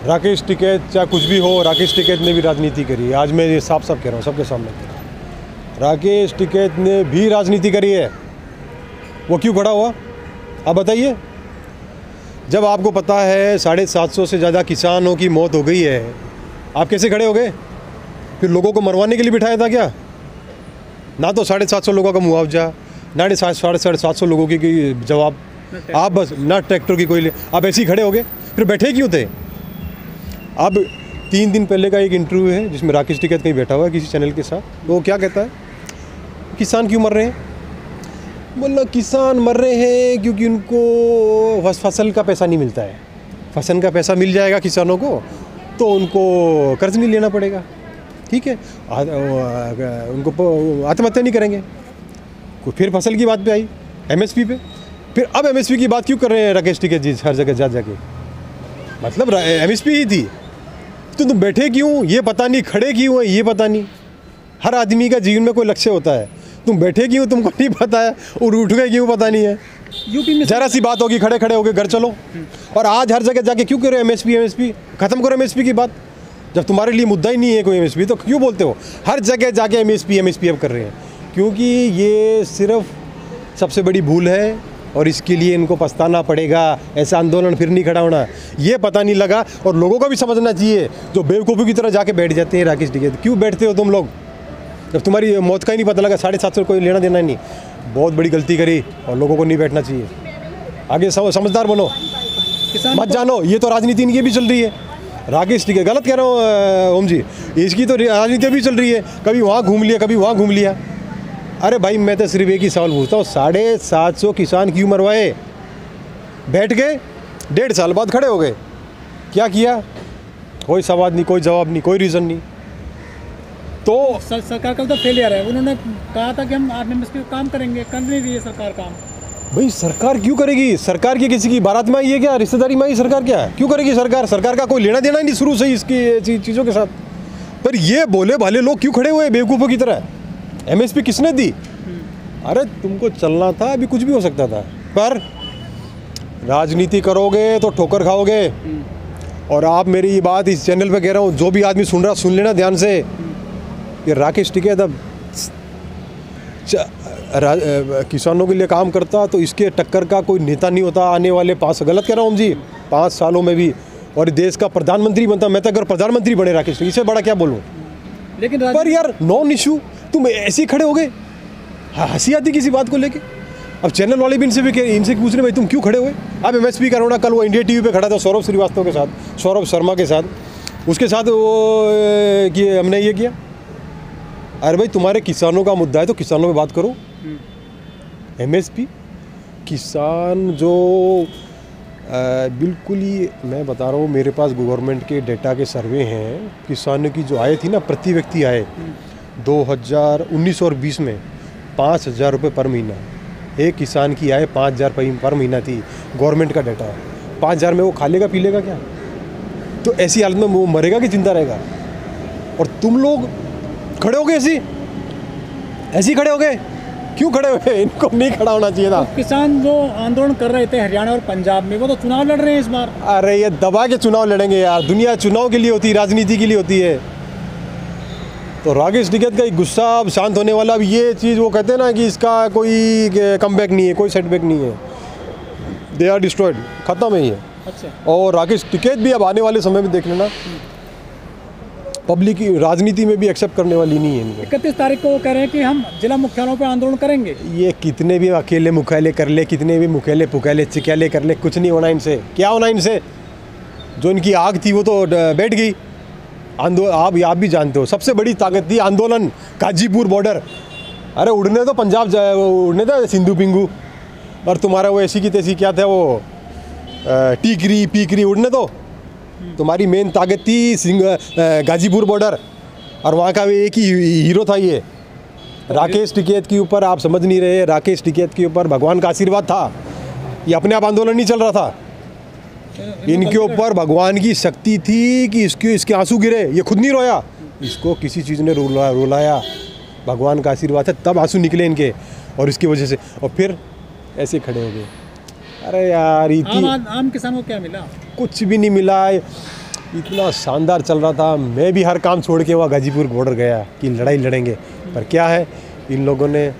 राकेश टिकैत चाहे कुछ भी हो, राकेश टिकैत ने भी राजनीति करी है। आज मैं ये साफ साफ कह रहा हूँ, सबके सामने कह रहा हूँ, राकेश टिकैत ने भी राजनीति करी है। वो क्यों खड़ा हुआ आप बताइए? जब आपको पता है 750 से ज़्यादा किसानों की मौत हो गई है, आप कैसे खड़े हो गए? फिर लोगों को मरवाने के लिए बिठाया था क्या? ना तो 750 लोगों का मुआवजा, ना 750 लोगों की जवाब, आप बस ना ट्रैक्टर की कोई आप ऐसे ही खड़े हो गए। फिर बैठे क्यों थे? अब 3 दिन पहले का एक इंटरव्यू है जिसमें राकेश टिकैत कहीं बैठा हुआ है किसी चैनल के साथ, तो वो क्या कहता है, किसान क्यों मर रहे हैं? बोला किसान मर रहे हैं क्योंकि उनको फसल का पैसा नहीं मिलता है। फसल का पैसा मिल जाएगा किसानों को तो उनको कर्ज नहीं लेना पड़ेगा, ठीक है, उनको आत्महत्या नहीं करेंगे। फिर फसल की बात पे आई, एमएसपी पे। फिर अब एमएसपी की बात क्यों कर रहे हैं राकेश टिकैत जी हर जगह जा जाके? मतलब एमएसपी ही थी तो तुम बैठे क्यों ये पता नहीं, खड़े क्यों है ये पता नहीं। हर आदमी का जीवन में कोई लक्ष्य होता है, तुम बैठे क्यों तुमको नहीं पता है, और उठ गए क्यों पता नहीं है। यूपी में जरा सी बात होगी, खड़े खड़े हो गए घर चलो। और आज हर जगह जाके क्यों करो एमएसपी? खत्म करो एमएसपी की बात। जब तुम्हारे लिए मुद्दा ही नहीं है कोई एमएसपी तो क्यों बोलते हो? हर जगह जाके एमएसपी अब कर रहे हैं, क्योंकि ये सिर्फ सबसे बड़ी भूल है और इसके लिए इनको पछताना पड़ेगा। ऐसा आंदोलन फिर नहीं खड़ा होना, ये पता नहीं लगा। और लोगों को भी समझना चाहिए जो बेवकूफ़ी की तरह जाके बैठ जाते हैं। राकेश टिकैत क्यों बैठते हो तुम लोग जब तुम्हारी मौत का ही नहीं पता लगा? 750 कोई लेना देना नहीं, बहुत बड़ी गलती करी और लोगों को नहीं बैठना चाहिए। आगे समझदार बनो, मत जानो ये तो राजनीति इनकी भी चल रही है। राकेश टिकैत गलत कह रहा हूँ ओम जी, इसकी तो राजनीति भी चल रही है, कभी वहाँ घूम लिया कभी वहाँ घूम लिया। अरे भाई मैं तो सिर्फ एक ही सवाल पूछता हूँ, 750 किसान क्यों मरवाए? बैठ गए, 1.5 साल बाद खड़े हो गए, क्या किया? कोई सवाल नहीं, कोई जवाब नहीं, कोई रीज़न नहीं। तो सरकार का तो फेलियर है। उन्होंने कहा था कि हम एमएसपी पे काम करेंगे, कर नहीं रही है सरकार काम। भाई सरकार क्यों करेगी? सरकार की किसी की बारात में आई है क्या? रिश्तेदारी में आई सरकार? क्या क्यों करेगी सरकार? सरकार का कोई लेना देना ही नहीं शुरू से इसकी चीज़ों के साथ। पर ये बोले भाले लोग क्यों खड़े हुए बेवकूफ़ों की तरह? एमएसपी किसने दी? अरे तुमको चलना था, अभी कुछ भी हो सकता था, पर राजनीति करोगे तो ठोकर खाओगे। और आप मेरी ये बात इस चैनल पे कह रहा हूँ, जो भी आदमी सुन रहा सुन लेना ध्यान से। ये राकेश टिकैत अब किसानों के लिए काम करता तो इसके टक्कर का कोई नेता नहीं होता आने वाले 5, गलत कह रहा हूँ जी, 5 सालों में भी, और देश का प्रधानमंत्री बनता। मैं तो अगर प्रधानमंत्री बने राकेश टिकैत, इससे बड़ा क्या बोलूँ? लेकिन पर यार नॉन इशू तुम ऐसे ही खड़े हो गए, हंसी आती किसी बात को लेके। अब चैनल वाले भी इनसे पूछ रहे भाई तुम क्यों खड़े हुए? आप एमएसपी का रोना, कल वो इंडिया टीवी पे खड़ा था सौरभ श्रीवास्तव के साथ, सौरभ शर्मा के साथ, उसके साथ वो कि हमने ये किया। अरे भाई तुम्हारे किसानों का मुद्दा है तो किसानों में बात करो। एमएसपी किसान जो बिल्कुल ही, मैं बता रहा हूँ, मेरे पास गवर्नमेंट के डेटा के सर्वे हैं, किसानों की जो आय थी ना, प्रति व्यक्ति आय 2019 और 20 में 5,000 रुपये पर महीना। एक किसान की आय 5,000 पर महीना थी, गवर्नमेंट का डाटा है। 5,000 में वो खा लेगा पी लेगा क्या? तो ऐसी हालत में वो मरेगा कि जिंदा रहेगा? और तुम लोग खड़े हो गए ऐसे ही खड़े हो गए, क्यों खड़े हुए? इनको नहीं खड़ा होना चाहिए था। तो किसान जो आंदोलन कर रहे थे हरियाणा और पंजाब में, वो तो चुनाव लड़ रहे हैं इस बार। अरे ये दबा के चुनाव लड़ेंगे यार, दुनिया चुनाव के लिए होती है, राजनीति के लिए होती है। तो राकेश टिकैत का एक गुस्सा अब शांत होने वाला। अब ये चीज़ वो कहते हैं ना कि इसका कोई कमबैक नहीं है, कोई सेटबैक नहीं है, दे आर डिस्ट्रॉयड, खत्म है ये। अच्छा। और राकेश टिकैत भी अब आने वाले समय में देख लेना, पब्लिक की राजनीति में भी एक्सेप्ट करने वाली नहीं है इनको। 31 तारीख को वो कह रहे हैं कि हम जिला मुख्यालयों पे आंदोलन करेंगे। ये कितने भी अकेले मुख्यालय कर ले, कितने भी मुख्यालय पुख्यालय चिख्यालय कर ले, कुछ नहीं होना इनसे। क्या होना इनसे? जो इनकी आग थी वो तो बैठ गई। आप भी जानते हो सबसे बड़ी ताकत थी आंदोलन, गाजीपुर बॉर्डर। अरे उड़ने तो पंजाब उड़ने था सिंधु पिंगू, और तुम्हारा वो ऐसी की तैसी क्या था वो टीकरी पीकरी उड़ने तो तुम्हारी मेन ताकत थी गाजीपुर बॉर्डर। और वहाँ का एक ही हीरो था ये राकेश टिकैत के ऊपर। आप समझ नहीं रहे, राकेश टिकैत के ऊपर भगवान का आशीर्वाद था। ये अपने आप आंदोलन नहीं चल रहा था, इनके ऊपर भगवान की शक्ति थी कि इसके आंसू गिरे। ये खुद नहीं रोया, इसको किसी चीज़ ने रुलाया। भगवान का आशीर्वाद है तब आंसू निकले इनके, और इसकी वजह से और फिर ऐसे खड़े हो गए। अरे यार आम किसानों को क्या मिला? कुछ भी नहीं मिला। इतना शानदार चल रहा था, मैं भी हर काम छोड़ के वहाँ गाजीपुर बॉर्डर गया कि लड़ाई लड़ेंगे, पर क्या है इन लोगों ने।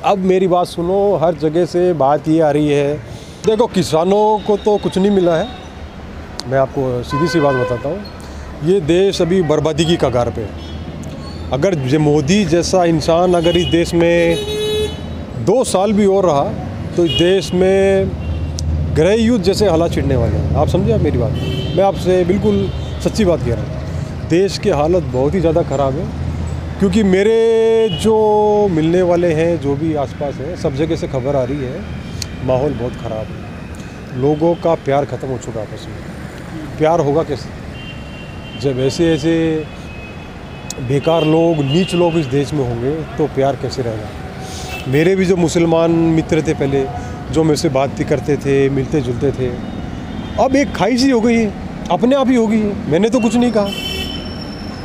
अब मेरी बात सुनो, हर जगह से बात ये आ रही है, देखो किसानों को तो कुछ नहीं मिला है, मैं आपको सीधी सी बात बताता हूँ, ये देश अभी बर्बादी की कगार पे है। अगर जो मोदी जैसा इंसान अगर इस देश में 2 साल भी और रहा तो इस देश में गृह युद्ध जैसे हालात छिड़ने वाले हैं। आप समझे आप मेरी बात, मैं आपसे बिल्कुल सच्ची बात कह रहा हूँ। देश की हालत बहुत ही ज़्यादा ख़राब है, क्योंकि मेरे जो मिलने वाले हैं, जो भी आसपास है, सब जगह से खबर आ रही है माहौल बहुत ख़राब है। लोगों का प्यार ख़त्म हो चुका आपस में। प्यार होगा कैसे जब ऐसे ऐसे बेकार लोग, नीच लोग इस देश में होंगे, तो प्यार कैसे रहेगा। मेरे भी जो मुसलमान मित्र थे पहले, जो मेरे से बात करते थे, मिलते जुलते थे, अब एक खाई सी हो गई है, अपने आप ही हो गई है। मैंने तो कुछ नहीं कहा,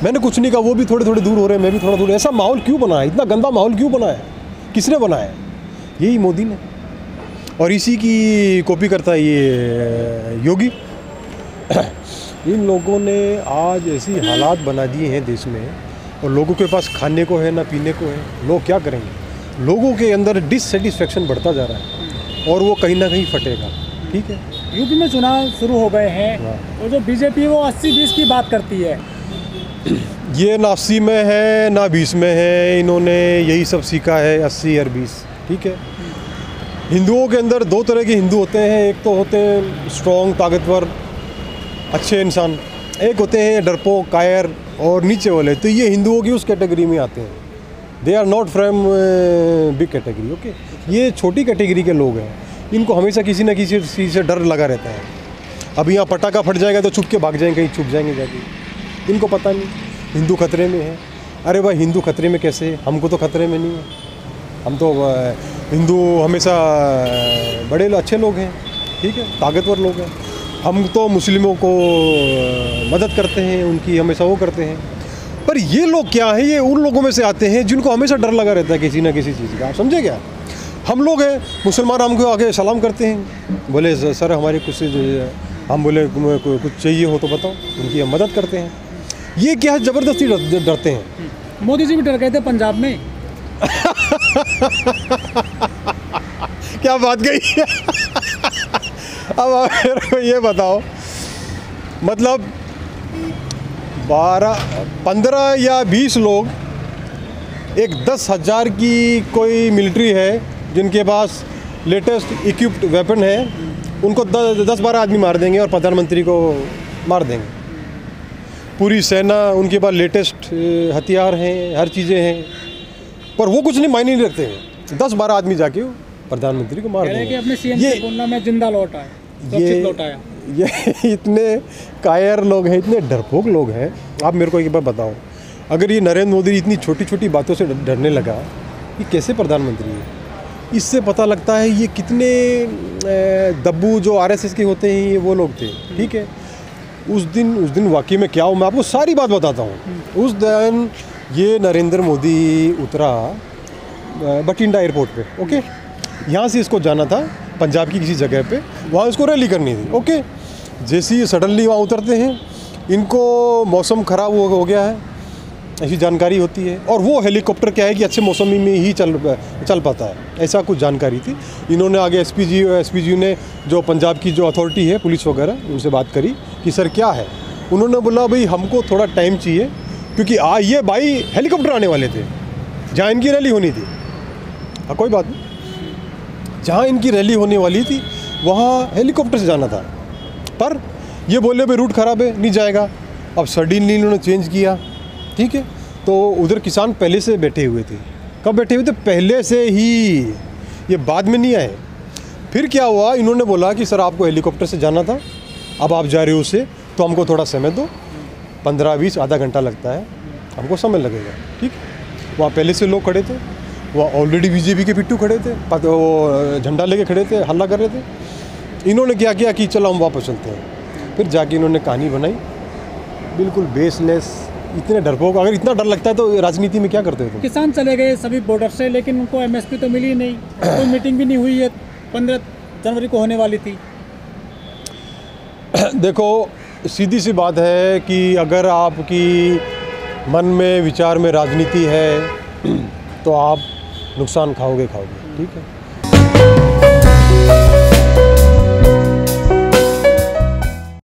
मैंने कुछ नहीं कहा, वो भी थोड़े थोड़े दूर हो रहे हैं, मैं भी थोड़ा दूर। ऐसा माहौल क्यों बना है, इतना गंदा माहौल क्यों बना है, किसने बनाया? यही मोदी ने, और इसी की कॉपी करता है ये योगी। इन लोगों ने आज ऐसी हालात बना दिए हैं देश में, और लोगों के पास खाने को है ना पीने को है, लोग क्या करेंगे। लोगों के अंदर डिससेटिस्फेक्शन बढ़ता जा रहा है, और वो कहीं ना कहीं फटेगा। ठीक है, यूपी में चुनाव शुरू हो गए हैं, और जो बीजेपी है वो 80-20 की बात करती है। ये ना 80 में है ना 20 में है, इन्होंने यही सब सीखा है 80 और 20। ठीक है, हिंदुओं के अंदर 2 तरह के हिंदू होते हैं, एक तो होते हैं स्ट्रॉन्ग, ताकतवर, अच्छे इंसान, एक होते हैं डरपोक, कायर और नीचे वाले। तो ये हिंदुओं की उस कैटेगरी में आते हैं, they are not from big category. Okay, ये छोटी कैटेगरी के लोग हैं, इनको हमेशा किसी न किसी चीज़ से डर लगा रहता है। अब यहाँ पटाखा फट जाएगा तो छुप के भाग जाएंगे, कहीं छुप जाएंगे जाके, इनको पता नहीं हिंदू खतरे में है। अरे भाई हिंदू खतरे में कैसे, हमको तो खतरे में नहीं है, हम तो हिंदू हमेशा बड़े अच्छे लोग हैं, ठीक है, ताकतवर लोग हैं। हम तो मुस्लिमों को मदद करते हैं, उनकी हमेशा वो करते हैं। पर ये लोग क्या है, ये उन लोगों में से आते हैं जिनको हमेशा डर लगा रहता है किसी ना किसी चीज़ का। आप समझे क्या? हम लोग हैं मुसलमान, हमको आगे सलाम करते हैं, बोले सर हमारी कुछ, हम बोले कुछ चाहिए हो तो बताओ, उनकी हम मदद करते हैं। ये क्या है, ज़बरदस्ती डरते हैं। मोदी जी भी डर गए थे पंजाब में। क्या बात कही। अब मेरे को ये बताओ, मतलब 15 या 20 लोग, एक 10,000 की कोई मिलिट्री है जिनके पास लेटेस्ट इक्विप्ड वेपन है, उनको 10-12 आदमी मार देंगे और प्रधानमंत्री को मार देंगे। पूरी सेना, उनके पास लेटेस्ट हथियार हैं, हर चीज़ें हैं, पर वो कुछ नहीं मायने नहीं रखते हैं। 10-12 आदमी जाके प्रधानमंत्री को मार देंगे। अपने सीएम से बोलना मैं जिंदा लौट आया, सुरक्षित लौट आया। ये इतने कायर लोग हैं, इतने डरपोक लोग हैं। आप मेरे को एक बार बताओ, अगर ये नरेंद्र मोदी इतनी छोटी छोटी बातों से डरने लगा, ये कैसे प्रधानमंत्री है? इससे पता लगता है ये कितने दब्बू जो आरएसएस के होते हैं, ये वो लोग थे। ठीक है, उस दिन वाकई में क्या हो, मैं आपको सारी बात बताता हूँ। उस दिन ये नरेंद्र मोदी उतरा बठिंडा एयरपोर्ट पे। ओके, यहाँ से इसको जाना था पंजाब की किसी जगह पे, वहाँ इसको रैली करनी थी। ओके, जैसे ही सडनली वहाँ उतरते हैं, इनको मौसम ख़राब हो गया है, ऐसी जानकारी होती है। और वो हेलीकॉप्टर क्या है कि अच्छे मौसम में ही चल पाता है, ऐसा कुछ जानकारी थी। इन्होंने आगे एसपीजी ने, जो पंजाब की जो अथॉरिटी है, पुलिस वगैरह, उनसे बात करी कि सर क्या है। उन्होंने बोला भाई हमको थोड़ा टाइम चाहिए, क्योंकि ये भाई हेलीकॉप्टर आने वाले थे जहाँ इनकी रैली होनी थी। हाँ कोई बात नहीं, जहाँ इनकी रैली होने वाली थी वहाँ हेलीकॉप्टर से जाना था, पर ये बोले भाई रूट ख़राब है, नहीं जाएगा। अब सडनली इन्होंने चेंज किया। ठीक है, तो उधर किसान पहले से बैठे हुए थे। कब बैठे हुए थे? पहले से ही, ये बाद में नहीं आए। फिर क्या हुआ, इन्होंने बोला कि सर आपको हेलीकॉप्टर से जाना था, अब आप जा रहे हो उससे, तो हमको थोड़ा समय दो, 15-20 आधा घंटा लगता है, हमको समय लगेगा। ठीक, वहाँ पहले से लोग खड़े थे, वहाँ ऑलरेडी बीजेपी के पिट्टू खड़े थे, वो झंडा लेके खड़े थे, हल्ला कर रहे थे। इन्होंने क्या किया कि चलो हम वापस चलते हैं। फिर जाके इन्होंने कहानी बनाई, बिल्कुल बेसलेस, इतने डरपोक। अगर इतना डर लगता है तो राजनीति में क्या करते हो? किसान चले गए सभी बॉर्डर से, लेकिन उनको एमएसपी तो मिली नहीं, कोई मीटिंग भी नहीं हुई है, 15 जनवरी को होने वाली थी। देखो सीधी सी बात है कि अगर आपकी मन में विचार में राजनीति है तो आप नुकसान खाओगे। ठीक है।